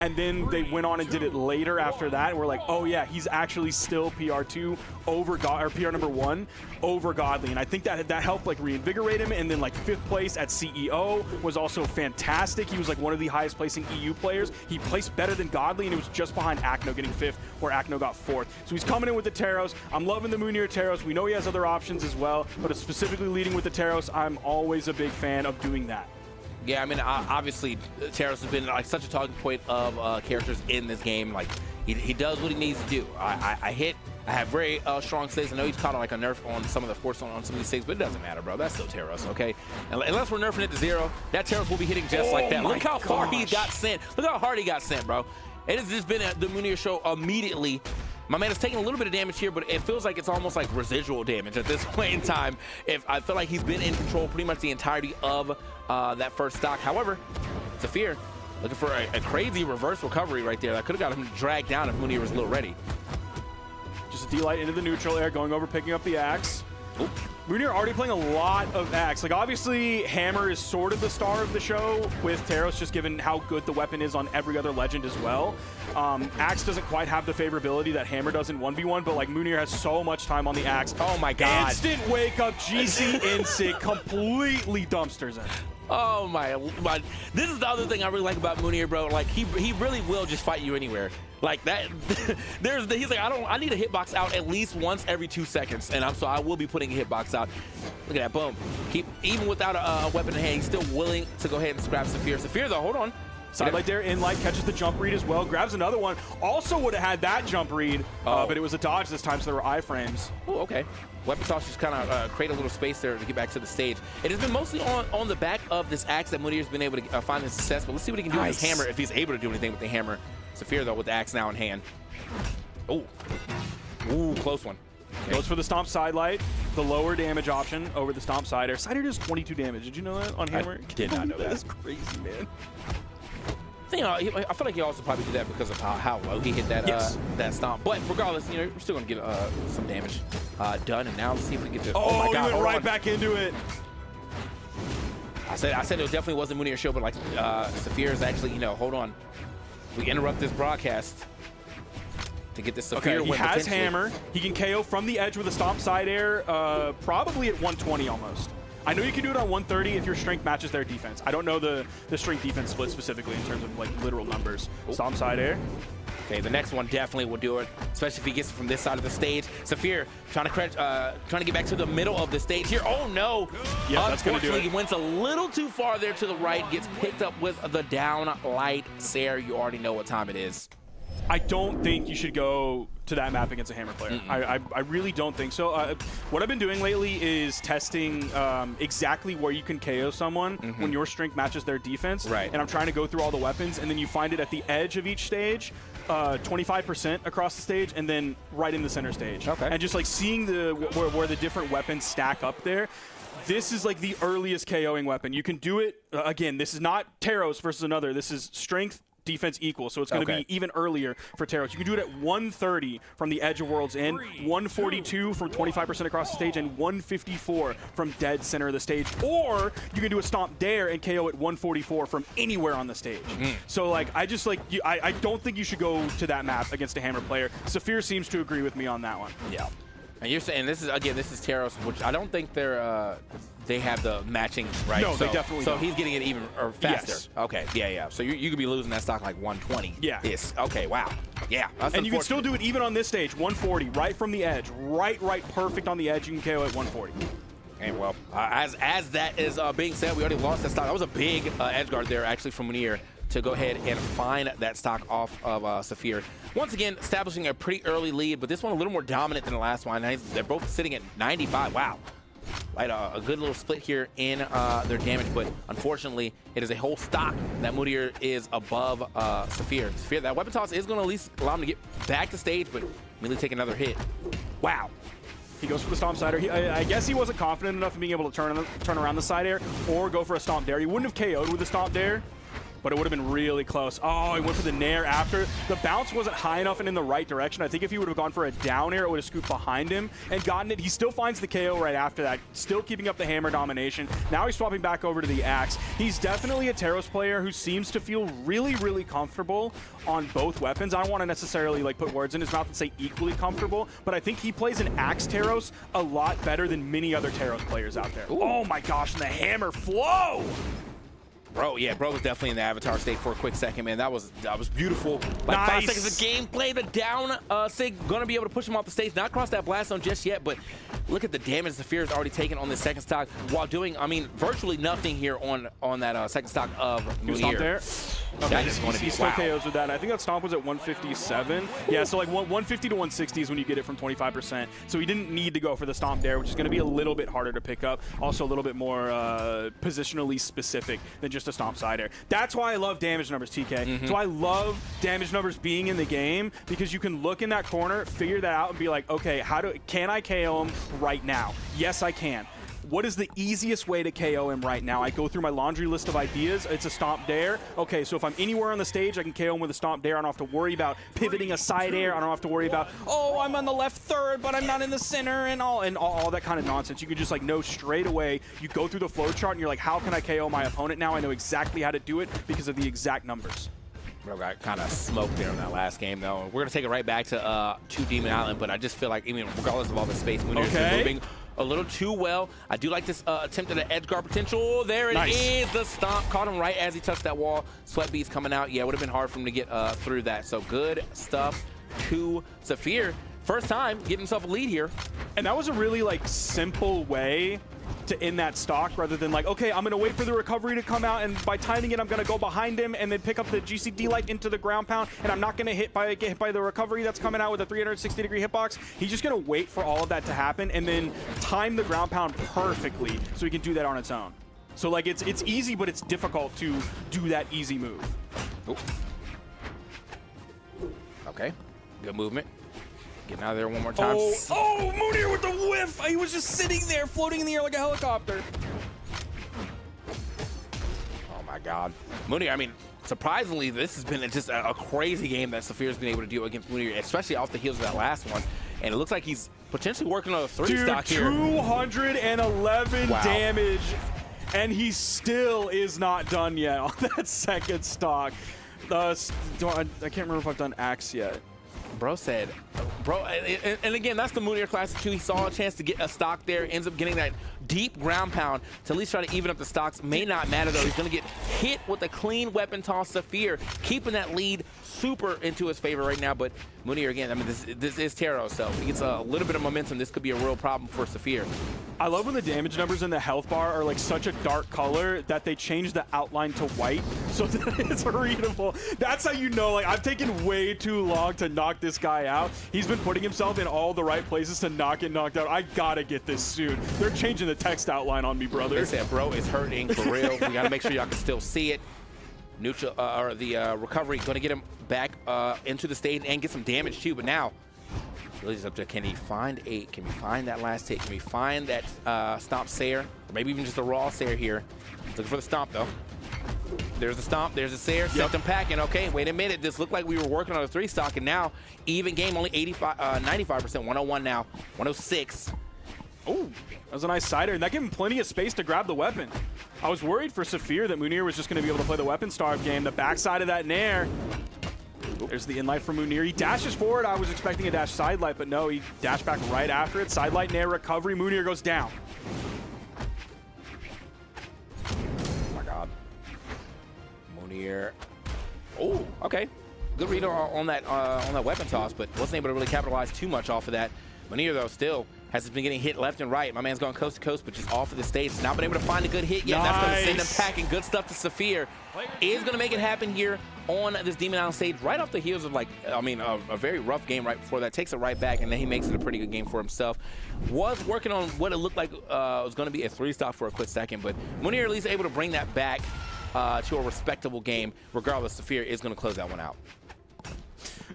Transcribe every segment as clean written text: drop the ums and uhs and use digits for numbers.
And then they went on and did it later after that, and we're like, oh yeah, he's actually still PR2 over God, or PR number 1 over Godly. And I think that helped like reinvigorate him. And then like 5th place at CEO was also fantastic. He was like one of the highest placing EU players. He placed better than Godly, and it was just behind Akno getting 5th, where Akno got 4th. So he's coming in with the Taros. I'm loving the Mounir Taros. We know he has other options as well, but specifically leading with the Taros, I'm always a big fan of doing that. Yeah, I mean, obviously, Taros has been like such a talking point of characters in this game. Like, he does what he needs to do. I have very strong states. I know he's caught like a nerf on some of the force on some of these states, but it doesn't matter, bro. That's still Taros, okay? And unless we're nerfing it to 0, that Taros will be hitting just like that. Look how far he got sent. Look how hard he got sent, bro. It has just been the Mounir show immediately. My man is taking a little bit of damage here, but it feels like it's almost like residual damage at this point in time. I feel like he's been in control pretty much the entirety of that first stock. However, Saphir looking for a crazy reverse recovery right there. That could have got him dragged down if Mounir was a little ready. Just a D-Light into the neutral air, going over, picking up the axe. Oop. Mounir already playing a lot of axe. Like, obviously, Hammer is sort of the star of the show with Taros, just given how good the weapon is on every other legend as well. Axe doesn't quite have the favorability that Hammer does in 1v1, but like Mounir has so much time on the axe. Oh my god. Instant wake up, GC Insig completely dumpsters him. Oh my. This is the other thing I really like about Mounir, bro. Like, he really will just fight you anywhere. Like that, he's like, I need a hitbox out at least once every 2 seconds, and so I will be putting a hitbox out. Look at that, boom. Even without a weapon in hand, he's still willing to go ahead and scrap Saphir. Saphir though, hold on. Sidelight there, in light, catches the jump read as well, grabs another one. Also would have had that jump read, but it was a dodge this time, so there were iframes. Oh, okay. Weapon toss just kind of create a little space there to get back to the stage. It has been mostly on the back of this axe that Mounir's been able to find his success, but let's see what he can do with his hammer, if he's able to do anything with the hammer. Saphir, though, with the axe now in hand. Oh. Ooh, close one. Okay. Goes for the Stomp Sidelight, the lower damage option over the Stomp Side Air. Side Air does 22 damage. Did you know that on Hammer? I did not know that. That's crazy, man. I feel like he also probably did that because of how low he hit that that stomp. But regardless, you know, we're still gonna get some damage done. And now let's see if we get to. Oh my god! He went right back into it. I said it definitely wasn't Mounir's show, but like Saphir is actually, you know, hold on. We interrupt this broadcast to get this Saphir win. He has Hammer. He can KO from the edge with a Stomp Side Air, probably at 120 almost. I know you can do it on 130 if your strength matches their defense. I don't know the strength defense split specifically in terms of like literal numbers. Oh. Stomp Side Air. Okay, the next one definitely will do it, especially if he gets it from this side of the stage. Saphir trying to get back to the middle of the stage here. Oh no! Yeah, that's gonna do it. He went a little too far there to the right, gets picked up with the down light. Sair, you already know what time it is. I don't think you should go to that map against a Hammer player. I really don't think so. What I've been doing lately is testing exactly where you can KO someone when your strength matches their defense. Right. And I'm trying to go through all the weapons, and then you find it at the edge of each stage, 25% across the stage, and then right in the center stage. Okay. And just like seeing where the different weapons stack up there. This is like the earliest KOing weapon. You can do it, again, this is not Taros versus another. This is strength, defense equal, so it's going to be even earlier for Taros. You can do it at 130 from the edge of World's End, 142 from 25% across the stage, and 154 from dead center of the stage. Or you can do a Stomp Dare and KO at 144 from anywhere on the stage. So like, I don't think you should go to that map against a Hammer player. Saphir seems to agree with me on that one. Yeah. And you're saying this is Taros, which I don't think they have the matching, right? No, they definitely don't. So he's getting it even faster. Yes. Okay, yeah. So you could be losing that stock like 120. Yeah. Okay, wow. Yeah. That's and you can still do it even on this stage, 140, right from the edge. Right, perfect on the edge. You can KO at 140. And well, as that is being said, we already lost that stock. That was a big edge guard there, actually, from Mounir to go ahead and find that stock off of Saphir. Once again, establishing a pretty early lead, but this one a little more dominant than the last one. They're both sitting at 95. Wow. Like a good little split here in their damage, but unfortunately, it is a whole stock that Mounir is above Saphir. Saphir, that weapon toss is going to at least allow him to get back to stage, but immediately take another hit. Wow. He goes for the Stomp Side Air. I guess he wasn't confident enough in being able to turn around the Side Air or go for a Stomp Dare. He wouldn't have KO'd with the Stomp Dare, but it would have been really close. Oh, he went for the nair after. The bounce wasn't high enough and in the right direction. I think if he would have gone for a down air, it would have scooped behind him and gotten it. He still finds the KO right after that, still keeping up the hammer domination. Now he's swapping back over to the axe. He's definitely a Teros player who seems to feel really, really comfortable on both weapons. I don't want to necessarily like put words in his mouth and say equally comfortable, but I think he plays an axe Teros a lot better than many other Teros players out there. Ooh. Oh my gosh, and the hammer flow! Bro, yeah, bro was definitely in the avatar state for a quick second, man. That was beautiful. Like nice. 5 seconds of gameplay. The down Sig gonna be able to push him off the stage. Not cross that blast zone just yet, but look at the damage Saphir has already taken on this second stock while doing, I mean, virtually nothing here on that second stock of Mounir. There. Okay, he still KOs with that. I think that stomp was at 157. Yeah, so like 150 to 160 is when you get it from 25%. So he didn't need to go for the stomp there, which is going to be a little bit harder to pick up. Also a little bit more positionally specific than just a stomp side air. That's why I love damage numbers, TK. So I love damage numbers being in the game because you can look in that corner, figure that out, and be like, okay, can I KO him right now? Yes, I can. What is the easiest way to KO him right now? I go through my laundry list of ideas. It's a stomp dare. Okay, so if I'm anywhere on the stage, I can KO him with a stomp dare. I don't have to worry about pivoting a side air. I don't have to worry about, oh, I'm on the left third, but I'm not in the center, and all that kind of nonsense. You can just like know straight away. You go through the flow chart, and you're like, how can I KO my opponent now? I know exactly how to do it because of the exact numbers. Bro got kind of smoked there in that last game, though. We're going to take it right back to Demon Island, but I just feel like, even regardless of all the space, Mounir is moving a little too well. I do like this attempt at an edge guard potential. There it is, the stomp. Caught him right as he touched that wall. Sweat beads coming out. Yeah, it would have been hard for him to get through that. So good stuff to Saphir. First time getting himself a lead here. And that was a really like simple way to end that stock rather than like, okay, I'm going to wait for the recovery to come out, and by timing it, I'm going to go behind him and then pick up the GCD light into the ground pound, and I'm not going to get hit by the recovery that's coming out with a 360-degree hitbox. He's just going to wait for all of that to happen and then time the ground pound perfectly so he can do that on its own. So like it's easy, but it's difficult to do that easy move. Ooh. Okay, good movement. Getting out of there one more time. Oh, Mounir with the whiff! He was just sitting there, floating in the air like a helicopter. Oh my God. Mounir, I mean, surprisingly, this has been just a crazy game that Saphir's been able to do against Mounir, especially off the heels of that last one. And it looks like he's potentially working on a 3-stock here. 211 damage, and he still is not done yet on that second stock. I can't remember if I've done axe yet. Bro said, and again, that's the Mounir Classic too. He saw a chance to get a stock there, ends up getting that deep ground pound to at least try to even up the stocks. May not matter though. He's going to get hit with a clean weapon toss. Saphir keeping that lead super into his favor right now. But Mounir, again, I mean, this is Teros, so he gets a little bit of momentum. This could be a real problem for Saphir. I love when the damage numbers in the health bar are like such a dark color that they change the outline to white so that it's readable. That's how you know, like, I've taken way too long to knock this guy out. He's been putting himself in all the right places to not get knocked out. I gotta get this soon. They're changing the text outline on me, brother. They said, bro, it's hurting for real. We gotta make sure y'all can still see it. Neutral, or the recovery, gonna get him back into the stage and get some damage too. But now, really just up to, can he find that last hit? Can we find that stomp Sayer? Or maybe even just a raw Sayer here. Looking for the stomp though. There's the stomp, there's the Sayer, sent him packing. Okay, wait a minute, this looked like we were working on a 3-stock, and now even game, only 95%, 101 now, 106. Oh, that was a nice sider, and that gave him plenty of space to grab the weapon. I was worried for Saphir that Mounir was just going to be able to play the weapon starve game. The backside of that nair. There's the in-light from Mounir. He dashes forward. I was expecting a dash side light, but no, he dashed back right after it. Side light, nair, recovery. Mounir goes down. Oh my God. Mounir. Oh, okay. Good read on that weapon toss, but wasn't able to really capitalize too much off of that. Mounir, though, still has been getting hit left and right. My man's going coast to coast, but just off of the stage. Not been able to find a good hit yet. Nice. That's going to send him packing. Good stuff to Saphir. Is going to make it happen here on this Demon Island stage, right off the heels of, like, I mean, a very rough game right before that. Takes it right back, and then he makes it a pretty good game for himself. Was working on what it looked like was going to be a 3-stock for a quick second, but Mounir at least able to bring that back to a respectable game. Regardless, Saphir is going to close that one out.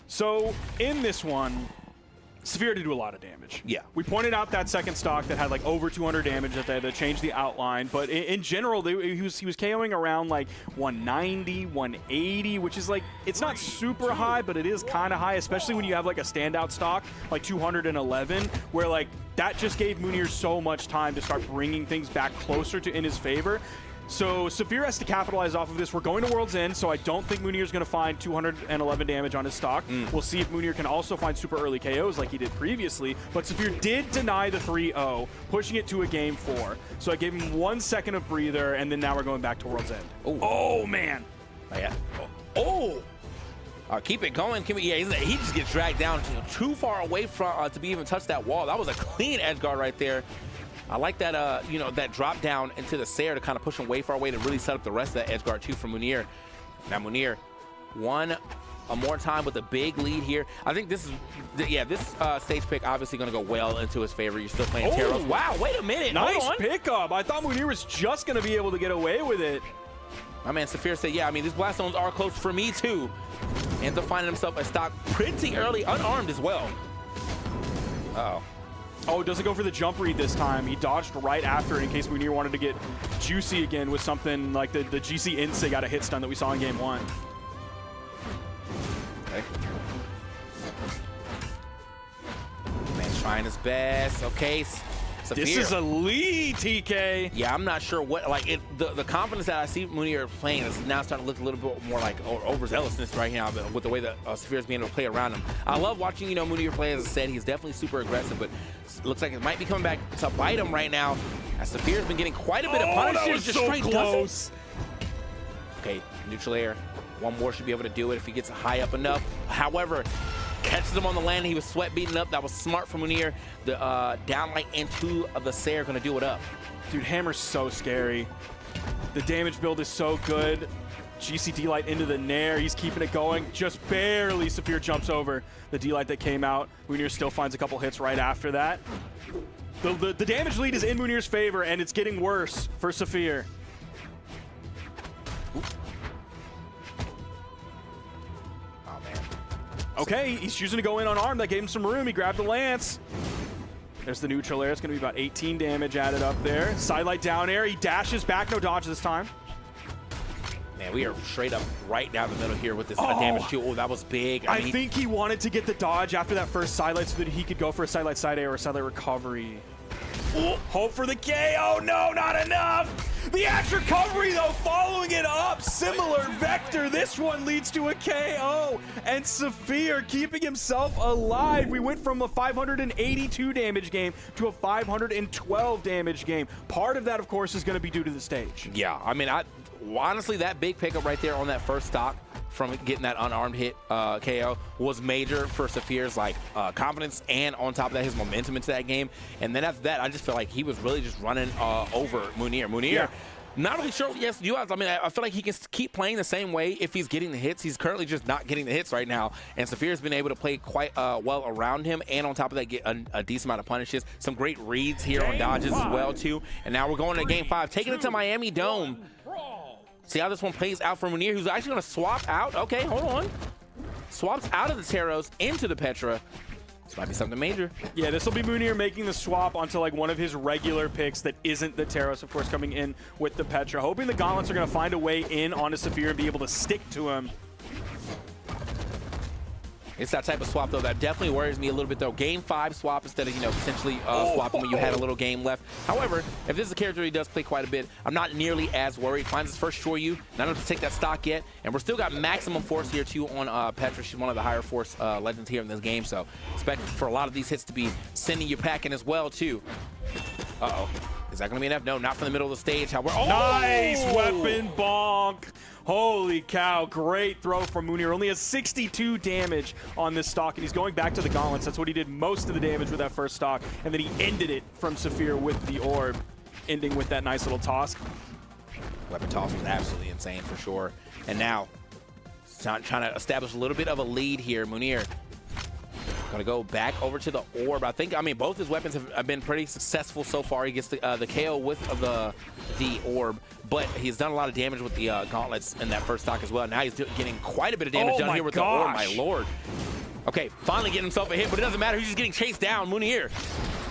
So in this one, Saphir did do a lot of damage. Yeah. We pointed out that second stock that had like over 200 damage that they had to change the outline, but in general, he was KOing around like 190, 180, which is like, it's not super high, but it is kind of high, especially when you have like a standout stock like 211, where like that just gave Mounir so much time to start bringing things back closer to in his favor. So Saphir has to capitalize off of this. We're going to World's End, so I don't think Mounir is going to find 211 damage on his stock. We'll see if Mounir can also find super early KOs like he did previously. But Saphir did deny the 3-0, pushing it to a game 4. So I gave him 1 second of breather, and then now we're going back to World's End. Oh man. Oh, yeah. Keep it going. Yeah, he just gets dragged down too far away from to be even touch that wall. That was a clean edge guard right there. I like that, you know, that drop down into the Sayer to kind of push him way far away to really set up the rest of that edge guard too from Mounir. Now Mounir, one more time with a big lead here. I think this is, this stage pick obviously going to go well into his favor. You're still playing Taros. Wow, wait a minute. Nice pickup. I thought Mounir was just going to be able to get away with it. My man Saphir said, yeah, I mean, these blast zones are close for me too. Ends up finding himself a stock pretty early, unarmed as well. Uh-oh. Oh, doesn't go for the jump read this time. He dodged right after in case Mounir wanted to get juicy again with something like the GC Insig out of hit stun that we saw in game 1. Okay. Man's trying his best. Okay. Saphir. This is a lead, TK. Yeah, I'm not sure what, like, the confidence that I see Mounir playing is now starting to look a little bit more like overzealousness right now with the way that Saphir is being able to play around him. I love watching, you know, Mounir play. As I said, he's definitely super aggressive, but looks like it might be coming back to bite him right now. As Saphir's been getting quite a bit of punishes. That was just so straight close. Okay, neutral air. One more should be able to do it if he gets high up enough. However, catches him on the landing. He was sweat beating up. That was smart from Mounir. The downlight into the Sayer going to do it up. Dude, Hammer's so scary. The damage build is so good. GC D-Light into the Nair. He's keeping it going. Just barely Saphir jumps over the D-Light that came out. Mounir still finds a couple hits right after that. The damage lead is in Mounir's favor, and it's getting worse for Saphir. Okay, he's choosing to go in unarmed. That gave him some room. He grabbed the lance. There's the neutral air. It's going to be about 18 damage added up there. Sidelight down air. He dashes back. No dodge this time. Man, we are straight up right down the middle here with this damage too. Oh, that was big. I think he wanted to get the dodge after that first sidelight so that he could go for a sidelight side air or a sidelight recovery. Oh, hope for the KO. No, not enough. The axe recovery, though, following it up. Similar vector. This one leads to a KO. And Saphir keeping himself alive. We went from a 582 damage game to a 512 damage game. Part of that, of course, is going to be due to the stage. Yeah, I mean, honestly, that big pickup right there on that first stock from getting that unarmed hit KO was major for Saphir's confidence, and on top of that, his momentum into that game. And then after that, I just feel like he was really just running over Mounir. Mounir, not really sure. Yes, I mean, I feel like he can keep playing the same way if he's getting the hits. He's currently just not getting the hits right now. And Saphir's been able to play quite well around him, and on top of that, get a decent amount of punishes. Some great reads here on dodges as well too. And now we're going to game 5, taking it to Miami Dome. See how this one plays out for Mounir, who's actually going to swap out. Okay, hold on. Swaps out of the Taros into the Petra. This might be something major. Yeah, this will be Mounir making the swap onto like one of his regular picks that isn't the Taros, of course, coming in with the Petra. Hoping the Gauntlets are going to find a way in onto Saphir and be able to stick to him. It's that type of swap, though, that definitely worries me a little bit, though. Game 5 swap instead of, potentially swapping when you had a little game left. However, if this is a character he does play quite a bit, I'm not nearly as worried. Finds his first Shoryu, not enough to take that stock yet, and we're still got maximum force here, too, on Petra. She's one of the higher force legends here in this game, so expect for a lot of these hits to be sending you packing as well, too. Uh-oh. Is that going to be enough? No, not from the middle of the stage. However, nice weapon bonk. Holy cow, great throw from Mounir. Only has 62 damage on this stock, and he's going back to the Gauntlets. That's what he did most of the damage with that first stock, and then he ended it from Saphir with the orb, ending with that nice little toss. Weapon toss was absolutely insane for sure. And now, trying to establish a little bit of a lead here. Mounir going to go back over to the orb. I mean, both his weapons have been pretty successful so far. He gets the KO with the orb, but he's done a lot of damage with the gauntlets in that first stock as well. Now he's getting quite a bit of damage done here with the orb, my lord. Okay, finally getting himself a hit, but it doesn't matter. He's just getting chased down. Mounir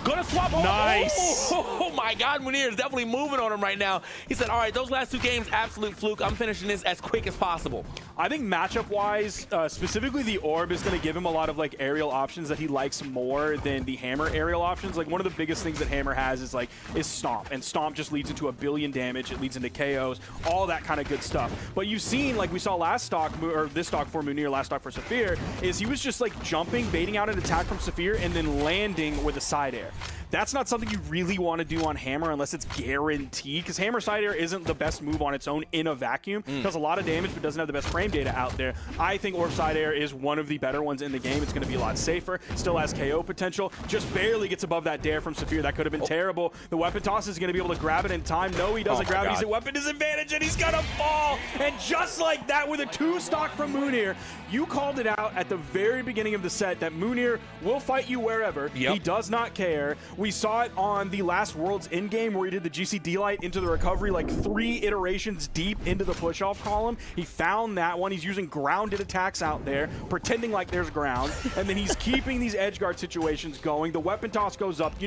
gonna swap over. Nice. Oh my God, Mounir is definitely moving on him right now. He said, all right, those last 2 games, absolute fluke. I'm finishing this as quick as possible. I think matchup-wise, specifically the orb is going to give him a lot of like aerial options that he likes more than the hammer aerial options. Like one of the biggest things that hammer has is stomp, and stomp just leads into 1 billion damage. It leads into KOs, all that kind of good stuff. But you've seen, like we saw last stock, or this stock for Mounir, last stock for Saphir, is he was just like jumping, baiting out an attack from Saphir, and then landing with a side air. That's not something you really want to do on Hammer unless it's guaranteed, because Hammer side air isn't the best move on its own in a vacuum. Does a lot of damage, but doesn't have the best frame data out there. I think Orb side air is one of the better ones in the game. It's going to be a lot safer. Still has KO potential. Just barely gets above that dare from Saphir. That could have been terrible. The weapon toss is going to be able to grab it in time. No, he doesn't grab it. He's at weapon disadvantage, and he's going to fall. And just like that, with a 2 stock from Mounir, you called it out at the very beginning of the set that Mounir will fight you wherever. He does not care. We saw it on the last Worlds in-game where he did the GCD light into the recovery like 3 iterations deep into the push-off column. He found that one. He's using grounded attacks out there, pretending like there's ground, and then he's keeping these edge guard situations going. The weapon toss goes up. You know